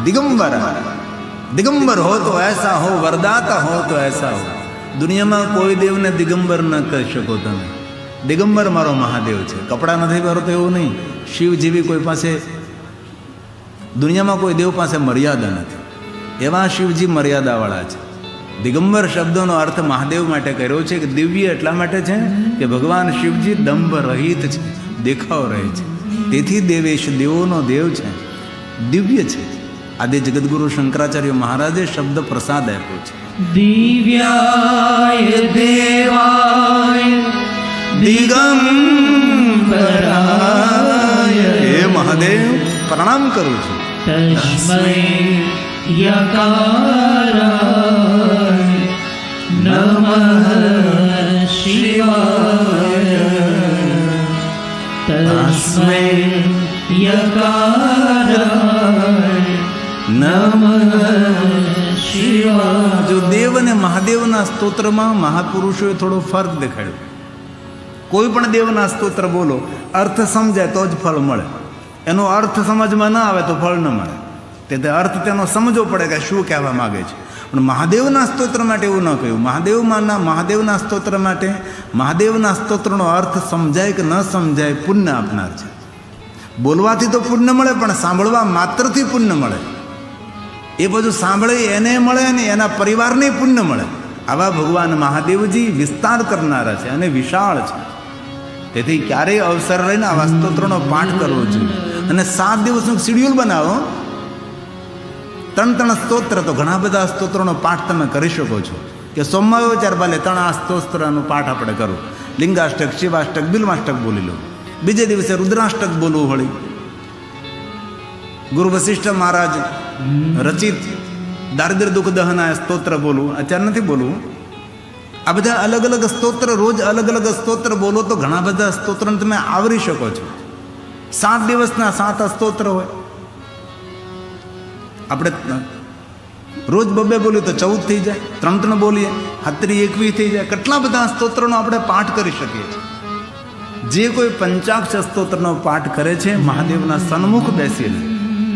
दिगंबर दिगंबर हो तो ऐसा हो, वरदाता हो तो ऐसा हो। दुनिया में कोई देव ने दिगंबर न कर शको तमे। दिगंबर मारो महादेव है। कपड़ा नहीं पहरो तो एवं नहीं। शिव जीवी कोई पासे दुनिया में कोई देव पासे मर्यादा नहीं। एवा शिवजी मर्यादावाळा है। दिगंबर शब्दों अर्थ महादेव माटे कर्यो छे कि दिव्य एटला माटे छे कि भगवान शिवजी दंभ रहित छे, देखाव रहे छे। तेथी देवेश देवोनो देव छे, दिव्य छे। आदि जगद्गुरु शंकराचार्य महाराजे शब्द प्रसाद आप्यो छे। दिव्याय देवाय दिगंबराय। हे महादेव प्रणाम करूं छुं। तस्मै यकाराय नमः शिवाय। तस्मै यकाराय नमः शिवाय। जो देव ने महादेव ना स्तोत्र में महापुरुषों थोड़ो फर्क देखाड्यो। कोई पण देव ना स्तोत्र बोलो, अर्थ समझे तो ज फल मळे। एनो अर्थ समझ में ना आवे तो फल न मळे। ते अर्थ तेनो समझવો પડે કે શું કહેવા માંગે છે। પણ મહાદેવના સ્તોત્ર માટે એવું ન કહ્યું। મહાદેવના સ્તોત્ર માટે મહાદેવના સ્તોત્રનો અર્થ સમજાય કે ન સમજાય પુણ્ય આપનાર છે। બોલવાથી તો પુણ્ય મળે, પણ સાંભળવા માત્રથી પુણ્ય મળે। એ બધું સાંભળે એને મળે ને એના પરિવારને પુણ્ય મળે। આવા ભગવાન મહાદેવજી વિસ્તાર કરનારા છે અને વિશાળ છે। તેથી ક્યારેય અવસર લઈને આવા સ્તોત્રનો પાઠ કરવો જોઈએ। અને 7 દિવસનું શેડ્યુલ બનાવો। 3 સ્તોત્ર તો ઘણા બધા સ્તોત્રોનો પાઠ તમે કરી શકો છો કે સોમવારે ચાર બાલે 3 સ્તોત્રનો પાઠ આપણે કરો। લિંગાષ્ટક, શિવાષ્ટક, બિલ્વાષ્ટક બોલી લો। બીજે દિવસે રુદ્રાષ્ટક બોલવું વળી। ગુરુ વશિષ્ઠ મહારાજ રચિત દારિદ્ર દુઃખ દહના સ્તોત્ર બોલવું, અત્યારે નથી બોલવું। આ બધા અલગ અલગ સ્તોત્ર, રોજ અલગ અલગ સ્તોત્ર બોલો તો ઘણા બધા સ્તોત્રને તમે આવરી શકો છો। 7 દિવસના 7 સ્તોત્ર હોય। આપણે રોજ 2 બોલીએ તો 14 થઈ જાય, 3 બોલીએ 7 21 થઈ જાય। કેટલા બધા સ્તોત્રનો આપણે પાઠ કરી શકીએ છીએ। જે કોઈ પંચાક્ષર સ્તોત્રનો પાઠ કરે છે મહાદેવના સન્મુખ બેસીને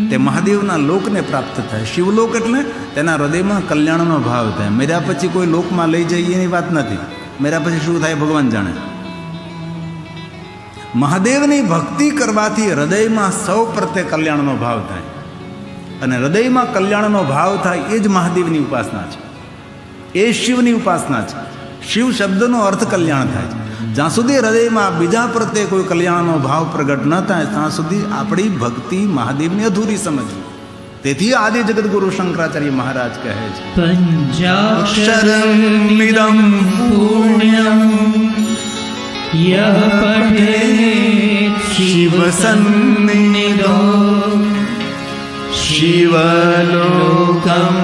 તે મહાદેવના લોકને પ્રાપ્ત થાય। શિવલોક એટલે તેના હૃદયમાં કલ્યાણનો ભાવ થાય। મેરા પછી કોઈ લોકમાં લઈ જઈએ એની વાત નથી। મેરા પછી શું થાય ભગવાન જાણે। મહાદેવની ભક્તિ કરવાથી હૃદયમાં સૌ પ્રત્યે કલ્યાણનો ભાવ થાય। અને હૃદયમાં કલ્યાણનો ભાવ થાય એ જ મહાદેવની ઉપાસના છે, એ શિવની ઉપાસના છે। શિવ શબ્દનો અર્થ કલ્યાણ થાય છે। જ્યાં સુધી હૃદયમાં બીજા પ્રત્યે કોઈ કલ્યાણનો ભાવ પ્રગટ ન થાય ત્યાં સુધી આપણી ભક્તિ મહાદેવની અધૂરી સમજવી। તેથી આદિ જગદગુરુ શંકરાચાર્ય મહારાજ કહે છે પંચાક્ષરમિદં પુણ્યમ યહ પઠેત શિવ સન્નિધો શિવલોકં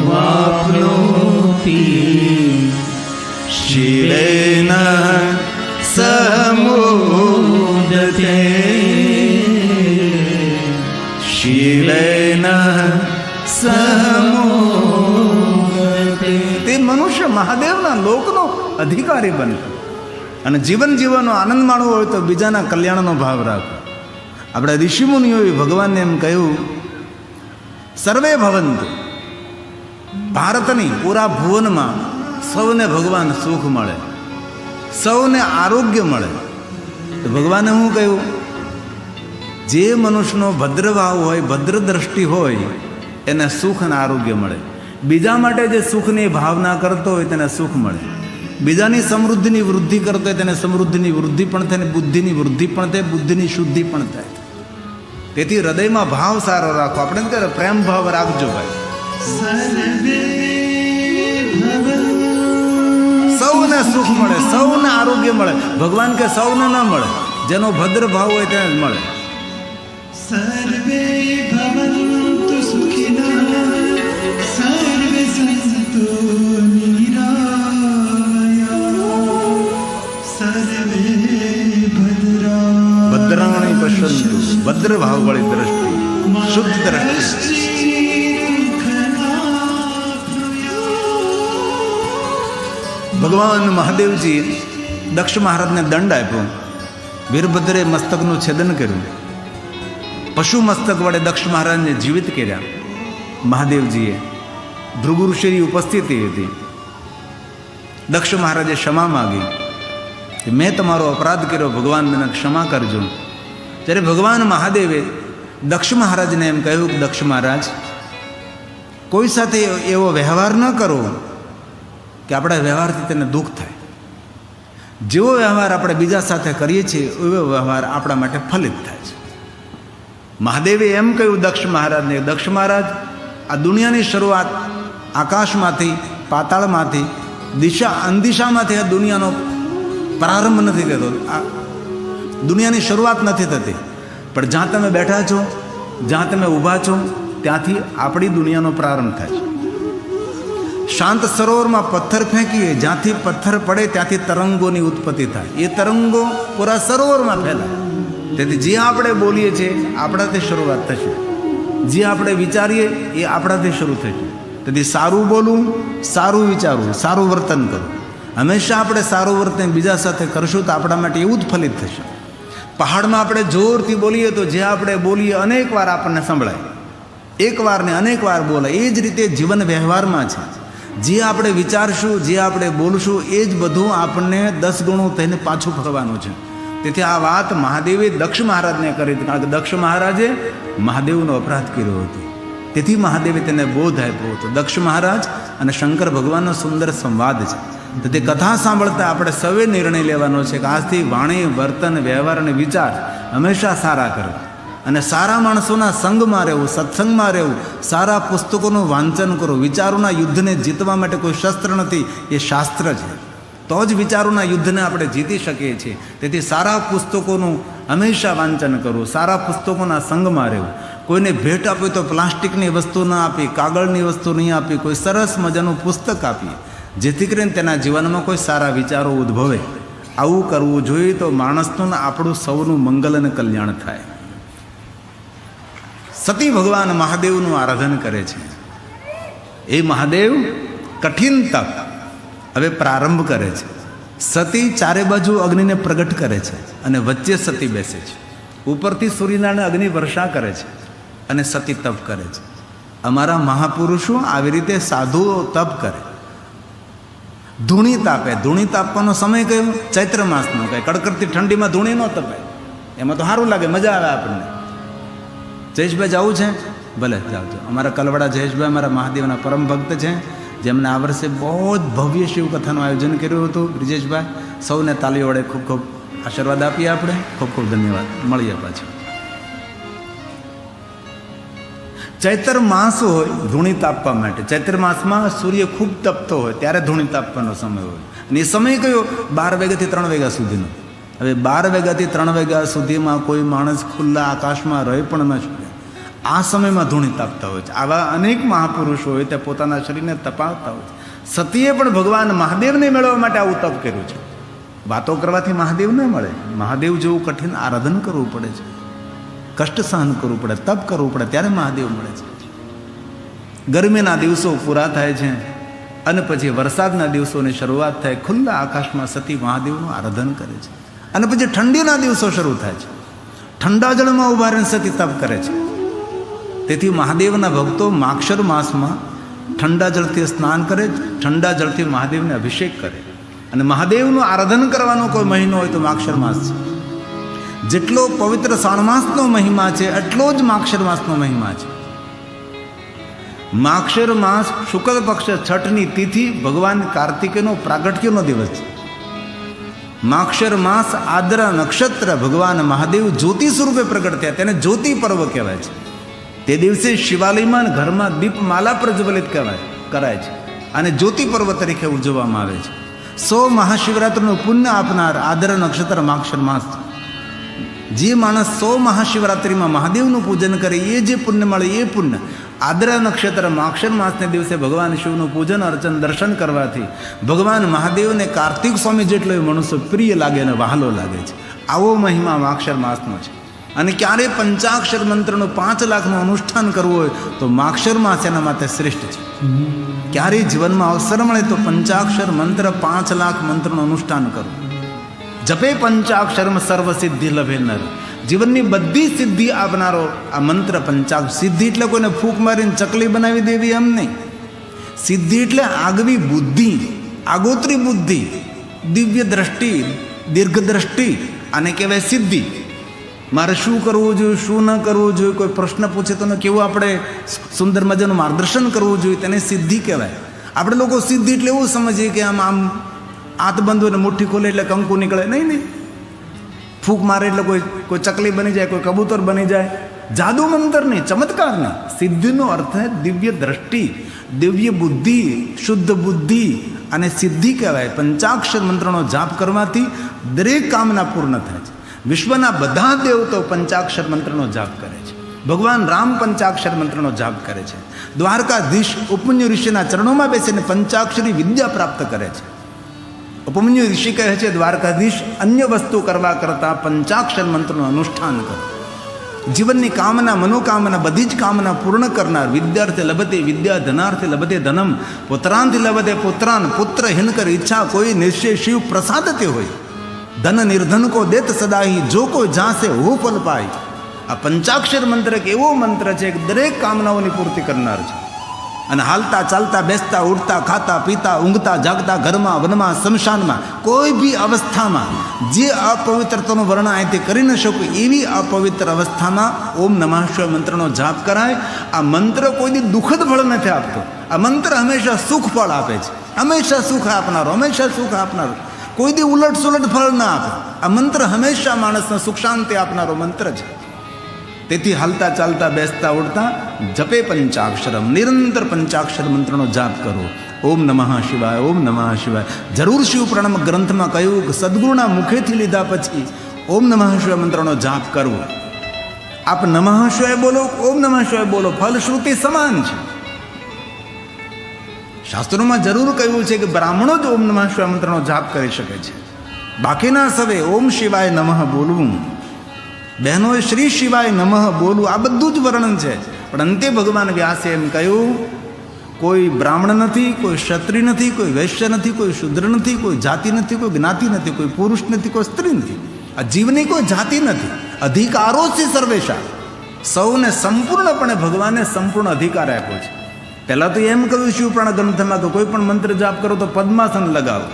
વાપ્નોતિ શિવેન સમુદતે શિવેન સમુદતે। તે મનુષ્ય મહાદેવના લોકનો અધિકારી બને અને જીવન જીવવાનો આનંદ માણવો હોય તો બીજાના કલ્યાણનો ભાવ રાખો। આપણા ઋષિમુનિઓએ ભગવાનને એમ કહ્યું સર્વે ભવંતુ। ભારતની પૂરા ભુવનમાં સૌને ભગવાન સુખ મળે, સૌને આરોગ્ય મળે। તો ભગવાને શું કહ્યું? જે મનુષ્યનો ભદ્રભાવ હોય, ભદ્ર દ્રષ્ટિ હોય એને સુખ અને આરોગ્ય મળે। બીજા માટે જે સુખની ભાવના કરતો હોય તેને સુખ મળે। બીજાની સમૃદ્ધિની વૃદ્ધિ કરતો હોય તેને સમૃદ્ધિની વૃદ્ધિ પણ થાય, બુદ્ધિની વૃદ્ધિ પણ થાય, બુદ્ધિની શુદ્ધિ પણ થાય। તેથી હૃદયમાં ભાવ સારો રાખો। આપણે કહે પ્રેમ ભાવ રાખજો ભાઈ। સૌને સુખ મળે, સૌને આરોગ્ય મળે। ભગવાન કે સૌને ન મળે, જેનો ભદ્ર ભાવ હોય તેને જ મળે। સર્વે ભવન્તુ સુખિનઃ સર્વે સંતુ નિરામયા સર્વે ભદ્રાણી પશ્યંતુ। ભદ્ર ભાવ વાળી દ્રષ્ટિ, શુદ્ધ દ્રષ્ટિ। ભગવાન મહાદેવજી દક્ષ મહારાજને દંડ આપ્યો। વીરભદ્રે મસ્તકનું છેદન કર્યું। પશુ મસ્તક વડે દક્ષ મહારાજને જીવિત કર્યા। મહાદેવજીએ ભૃગુ ઋષિની ઉપસ્થિતિ હતી. દક્ષ મહારાજે ક્ષમા માગી કે મેં તમારો અપરાધ કર્યો, ભગવાન મને ક્ષમા કરજો. ત્યારે ભગવાન મહાદેવે દક્ષ મહારાજને એમ કહ્યું કે દક્ષ મહારાજ, કોઈ સાથે એવો વ્યવહાર ન કરો કે આપણા વ્યવહારથી તેને દુઃખ થાય. જેવો વ્યવહાર આપણે બીજા સાથે કરીએ છીએ એવો વ્યવહાર આપણા માટે ફલિત થાય છે. મહાદેવે એમ કહ્યું દક્ષ મહારાજને, દક્ષ મહારાજ, આ દુનિયાની શરૂઆત આકાશમાંથી, પાતાળમાંથી, અંદિશામાંથી આ દુનિયાનો પ્રારંભ નથી થતો. આ દુનિયાની શરૂઆત નથી થતી, પણ જ્યાં તમે બેઠા છો, જ્યાં તમે ઊભા છો, ત્યાંથી આપણી દુનિયાનો પ્રારંભ થાય છે. શાંત સરોવરમાં પથ્થર ફેંકીએ, જ્યાંથી પથ્થર પડે ત્યાંથી તરંગોની ઉત્પત્તિ થાય. એ તરંગો પૂરા સરોવરમાં ફેલાય. તેથી જે આપણે બોલીએ છીએ આપણાથી શરૂઆત થશે, જે આપણે વિચારીએ એ આપણાથી શરૂ થશે. તેથી સારું બોલવું, સારું વિચારવું, સારું વર્તન કરવું. હંમેશા આપણે સારું વર્તન બીજા સાથે કરશું તો આપણા માટે એવું જ ફલિત થશે. પહાડમાં આપણે જોરથી બોલીએ તો જે આપણે બોલીએ અનેક વાર આપણને સંભળાય, એકવાર ને અનેક વાર બોલાય. એ જ રીતે જીવન વ્યવહારમાં છે. જે આપણે વિચારશું, જે આપણે બોલશું, એ જ બધું આપણને 10 ગણું થઈને પાછું ફરવાનું છે. તેથી આ વાત મહાદેવે દક્ષ મહારાજને કરી હતી, કારણ કે દક્ષ મહારાજે મહાદેવનો અપરાધ કર્યો હતો. તેથી મહાદેવે તેને બોધ આપ્યો હતો. દક્ષ મહારાજ અને શંકર ભગવાનનો સુંદર સંવાદ છે. તો તે કથા સાંભળતા આપણે સૌએ નિર્ણય લેવાનો છે કે આજથી વાણી, વર્તન, વ્યવહાર અને વિચાર હંમેશા સારા કરવા, અને સારા માણસોના સંગમાં રહેવું, સત્સંગમાં રહેવું, સારા પુસ્તકોનું વાંચન કરવું. વિચારોના યુદ્ધને જીતવા માટે કોઈ શસ્ત્ર નથી, એ શાસ્ત્ર છે. તો જ વિચારોના યુદ્ધને આપણે જીતી શકીએ છીએ. તેથી સારા પુસ્તકોનું હંમેશા વાંચન કરવું, સારા પુસ્તકોના સંગમાં રહેવું. કોઈને ભેટ આપી તો પ્લાસ્ટિકની વસ્તુ ન આપી, કાગળની વસ્તુ નહીં આપી, કોઈ સરસ મજાનું પુસ્તક આપીએ, જેથી કરીને તેના જીવનમાં કોઈ સારા વિચારો ઉદ્ભવે. આવું કરવું જોઈએ તો માણસનું ને આપણું સૌનું મંગલ અને કલ્યાણ થાય. સતી ભગવાન મહાદેવનું આરાધન કરે છે. એ મહાદેવ કઠિન તપ હવે પ્રારંભ કરે છે. સતી ચારે બાજુ અગ્નિને પ્રગટ કરે છે અને વચ્ચે સતી બેસે છે. ઉપરથી સૂર્યનારાયણ અગ્નિ વર્ષા કરે છે અને સતી તપ કરે છે. અમારા મહાપુરુષો આવી રીતે સાધુઓ તપ કરે. ધૂણી તાપે. ધૂણી તાપવાનો સમય કયો? ચૈત્ર માસનો. કહે કડકડતી ઠંડીમાં ધૂણી ન તપાય, એમાં તો સારું લાગે, મજા આવે આપણને. જયેશભાઈ જવું છે? ભલે જાવજો. અમારા કલવાડા જયેશભાઈ અમારા મહાદેવના પરમ ભક્ત છે, જેમને આ વર્ષે બહુ જ ભવ્ય શિવકથાનું આયોજન કર્યું હતું. બ્રિજેશભાઈ, સૌને તાલીઓ વડે ખૂબ ખૂબ આશીર્વાદ આપીએ આપણે. ખૂબ ખૂબ ધન્યવાદ. મળીએ પાછું. ચૈત્ર માસ હોય ધૂણી તાપવા માટે. ચૈત્ર માસમાં સૂર્ય ખૂબ તપતો હોય ત્યારે ધૂણી તાપવાનો સમય હોય. અને એ સમય કયો? 12 વાગ્યાથી 3 વાગ્યા સુધીનો. હવે 12 વાગ્યાથી 3 વાગ્યા સુધીમાં કોઈ માણસ ખુલ્લા આકાશમાં રહી પણ ન શકે. આ સમયમાં ધૂણી તાપતા હોય છે. આવા અનેક મહાપુરુષો હોય તે પોતાના શરીરને તપાવતા હોય છે. સતીએ પણ ભગવાન મહાદેવને મેળવવા માટે આવું તપ કર્યું છે. વાતો કરવાથી મહાદેવ ન મળે. મહાદેવ જેવું કઠિન આરાધન કરવું પડે છે, કષ્ટ સહન કરવું પડે, તપ કરવું પડે, ત્યારે મહાદેવ મળે છે. ગરમીના દિવસો પૂરા થાય છે અને પછી વરસાદના દિવસોની શરૂઆત થાય. ખુલ્લા આકાશમાં સતી મહાદેવનું આરાધન કરે છે. અને પછી ઠંડીના દિવસો શરૂ થાય છે. ઠંડા જળમાં ઉભા રહીને સતી તપ કરે છે. તેથી મહાદેવના ભક્તો માક્ષર માસમાં ઠંડા જળથી સ્નાન કરે, ઠંડા જળથી મહાદેવને અભિષેક કરે. અને મહાદેવનું આરાધન કરવાનો કોઈ મહિનો હોય તો માક્ષર માસ છે. જેટલો પવિત્ર શ્રાવણ માસનો મહિમા છે એટલો જ માક્ષર માસનો મહિમા છે. માક્ષર માસ શુક્લ પક્ષ છઠની તિથિ ભગવાન કાર્તિકેયનો પ્રાગટ્યનો દિવસ છે. માક્ષર માસ આદ્રા નક્ષત્ર ભગવાન મહાદેવ જ્યોતિ સ્વરૂપે પ્રગટ થયા, તેને જ્યોતિ પર્વ કહેવાય છે. તે દિવસે શિવાલયમાં ઘરમાં દીપમાલા પ્રજ્વલિત કરાય છે અને જ્યોતિ પર્વ તરીકે ઉજવવામાં આવે છે. 100 મહાશિવરાત્રિનું પુણ્ય આપનાર આદ્રા નક્ષત્ર માક્ષર માસ છે. જે માણસ 100 મહાશિવરાત્રિમાં મહાદેવનું પૂજન કરે એ જે પુણ્ય મળે એ પુણ્ય આદ્રા નક્ષત્ર માક્ષર માસને દિવસે ભગવાન શિવનું પૂજન અર્ચન દર્શન કરવાથી ભગવાન મહાદેવને કાર્તિક સ્વામી જેટલો એ મનુષ્ય પ્રિય લાગે અને વહાલો લાગે છે. આવો મહિમા માક્ષર માસનો છે. અને ક્યારે પંચાક્ષર મંત્રનું 5 લાખનું અનુષ્ઠાન કરવું હોય તો માક્ષર માસ એના માટે શ્રેષ્ઠ છે. ક્યારેય જીવનમાં અવસર મળે તો પંચાક્ષર મંત્ર 5 લાખ મંત્રનું અનુષ્ઠાન કરવું. જપે પંચાક્ષરમાં સર્વસિદ્ધિ લભે નર. જીવનની બધી સિદ્ધિ આપનારો આ મંત્ર પંચાક્ષર. સિદ્ધિ એટલે કોઈને ફૂંક મારીને ચકલી બનાવી દેવી એમ નહીં. સિદ્ધિ એટલે આગવી બુદ્ધિ, આગોતરી બુદ્ધિ, દિવ્ય દ્રષ્ટિ, દીર્ઘ દ્રષ્ટિ, આને કહેવાય સિદ્ધિ. મારે શું કરવું જોઈએ, શું ન કરવું જોઈએ, કોઈ પ્રશ્ન પૂછે તો કેવું આપણે સુંદર મજાનું માર્ગદર્શન કરવું જોઈએ, તેને સિદ્ધિ કહેવાય. આપણે લોકો સિદ્ધિ એટલે એવું સમજીએ કે આમ હાથ બંધ હોય ને મુઠ્ઠી ખોલે એટલે કંકુ નીકળે. નહીં નહીં, ફૂંક મારે એટલે કોઈ ચકલી બની જાય, કોઈ કબૂતર બની જાય. જાદુ મંત્ર નહીં, ચમત્કાર નહીં. સિદ્ધિનો અર્થ દિવ્ય દ્રષ્ટિ, દિવ્ય બુદ્ધિ, શુદ્ધ બુદ્ધિ, અને સિદ્ધિ કહેવાય. પંચાક્ષર મંત્રનો જાપ કરવાથી દરેક કામના પૂર્ણ થાય છે. વિશ્વના બધા દેવતો પંચાક્ષર મંત્રનો જાપ કરે છે. ભગવાન રામ પંચાક્ષર મંત્રનો જાપ કરે છે. દ્વારકાધીશ ઉપમન્યુ ઋષિના ચરણોમાં બેસીને પંચાક્ષરી વિદ્યા પ્રાપ્ત કરે છે. ઉપમન્યુ ઋષિ કહે છે, દ્વારકાધીશ અન્ય વસ્તુ કરવા કરતાં પંચાક્ષર મંત્રનું અનુષ્ઠાન કરો. જીવનની કામના, મનોકામના, બધી જ કામના પૂર્ણ કરનાર. વિદ્યાર્થી લભતે વિદ્યા, ધનાર્થી લભતે ધનમ, પુત્રાંથી લભતે પુત્રાન, પુત્ર હિનકર ઈચ્છા કોઈ નિશ્ચય શિવ પ્રસાદતે હોય. ધન નિર્ધન કો દેત સદાહી, જો કોઈ જાસે હો ફલ પાય. આ પંચાક્ષર મંત્ર એક એવો મંત્ર છે કે દરેક કામનાઓની પૂર્તિ કરનાર છે. અને હાલતા ચાલતા, બેસતા, ઉઠતા, ખાતા, પીતા, ઊંઘતા, જાગતા, ઘરમાં, વનમાં, શમશાનમાં, કોઈ બી અવસ્થામાં જે અપવિત્રતાનું વર્ણન અહીંથી કરી ન શકું એવી અપવિત્ર અવસ્થામાં ઓમ નમઃ શિવાય મંત્રનો જાપ કરાય. આ મંત્ર કોઈ દી દુઃખદ ફળ નથી આપતો. આ મંત્ર હંમેશા સુખ ફળ આપે છે. હંમેશા સુખ આપનારો, હંમેશા સુખ આપનારો, કોઈ દી ઉલટ સુલટ ફળ ના આપે. આ મંત્ર હંમેશા માણસને સુખ શાંતિ આપનારો મંત્ર છે. તેથી હાલતા ચાલતા, બેસતા, ઉઠતા જપે પંચાક્ષરમ. નિરંતર પંચાક્ષર મંત્રનો જાપ કરો. ઓમ નમઃ શિવાય, ઓમ નમઃ શિવાય. જરૂર શિવ પ્રણમ ગ્રંથમાં કહ્યું કે સદગુરુના મુખેથી લીધા પછી ઓમ નમઃ શિવાય મંત્રનો જાપ કરવો. આપ નમઃ શિવાય બોલો, ઓમ નમઃ શિવાય બોલો, ફલશ્રુતિ સમાન છે. શાસ્ત્રોમાં જરૂર કહ્યું છે કે બ્રાહ્મણો જ ઓમ નમઃ શિવાય મંત્રનો જાપ કરી શકે છે. બાકીના સવે ઓમ શિવાય નમઃ બોલવું, બહેનોએ શ્રી શિવાય નમઃ બોલવું, આ બધું જ વર્ણન છે. પણ અંતે ભગવાન વ્યાસે એમ કહ્યું, કોઈ બ્રાહ્મણ નથી, કોઈ ક્ષત્રિય નથી, કોઈ વૈશ્ય નથી, કોઈ શુદ્ર નથી, કોઈ જાતિ નથી, કોઈ જ્ઞાતિ નથી, કોઈ પુરુષ નથી, કોઈ સ્ત્રી નથી. આ જીવની કોઈ જાતિ નથી. અધિકારો છે સર્વેશા. સૌને સંપૂર્ણપણે ભગવાને સંપૂર્ણ અધિકાર આપ્યો છે. પહેલાં તો એમ કહ્યું શિવપુરાણ ગ્રંથમાં કે કોઈ પણ મંત્ર જાપ કરો તો પદ્માસન લગાવો.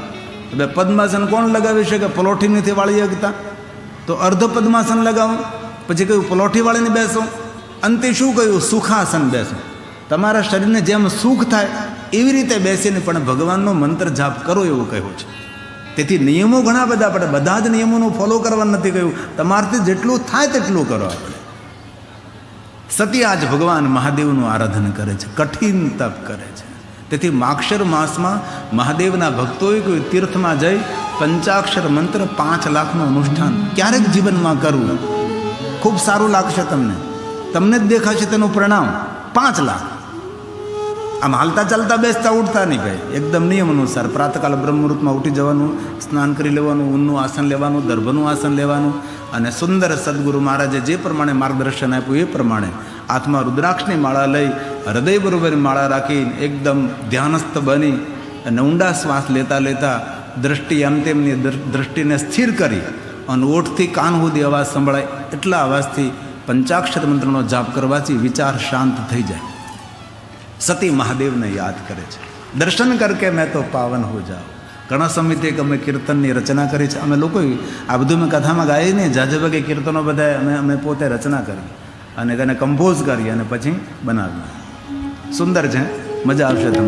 હવે પદ્માસન કોણ લગાવી શકે? પલોઠી નથી વાળી શકતા તો અર્ધ પદ્માસન લગાવો. પછી કહ્યું પલોઠી વાળીને બેસો. અંતે શું કહ્યું? સુખાસન બેસો. તમારા શરીરને જેમ સુખ થાય એવી રીતે બેસીને પણ ભગવાનનો મંત્ર જાપ કરો એવું કહ્યું છે. તેથી નિયમો ઘણા બધા, આપણે બધા જ નિયમોનું ફોલો કરવાનું નથી કહ્યું. તમારાથી જેટલું થાય તેટલું કરો. આપણે સતી આજ ભગવાન મહાદેવનું આરાધન કરે છે, કઠિન તપ કરે છે. તેથી માક્ષર માસમાં મહાદેવના ભક્તોએ કોઈ તીર્થમાં જઈ પંચાક્ષર મંત્ર 5 લાખનું અનુષ્ઠાન ક્યારેક જીવનમાં કરવું. ખૂબ સારું લાગશે તમને, તમને જ દેખાશે તેનું પરિણામ. 5 લાખ. આમ હાલતા ચાલતા, બેસતા, ઉઠતા નહીં ભાઈ. એકદમ નિયમ અનુસાર પ્રાતકાલ બ્રહ્મુહૂર્તમાં ઉઠી જવાનું, સ્નાન કરી લેવાનું, ઊનનું આસન લેવાનું, દર્ભનું આસન લેવાનું, અને સુંદર સદગુરુ મહારાજે જે પ્રમાણે માર્ગદર્શન આપ્યું એ પ્રમાણે હાથમાં રુદ્રાક્ષની માળા લઈ, હૃદય બરોબર માળા રાખી એકદમ ધ્યાનસ્થ બની અને ઊંડા શ્વાસ લેતા લેતા દ્રષ્ટિ આમ તેમની દ્રષ્ટિને સ્થિર કરી અને ઓઠથી કાન સુધી અવાજ સંભળાય એટલા અવાજથી પંચાક્ષર મંત્રનો જાપ કરવાથી વિચાર શાંત થઈ જાય. સતી મહાદેવને યાદ કરે છે. દર્શન કરકે મેં તો પાવન હો જાઉં. ઘણા સમયથી અમે કીર્તનની રચના કરી છે. અમે લોકો આ બધું મેં કથામાં ગાઈએ ને, જાજે ભાગે કીર્તનો બધા અમે પોતે રચના કરી અને તેને કમ્પોઝ કરી અને પછી બનાવી. સુંદર છે, મજા આવશે તમને.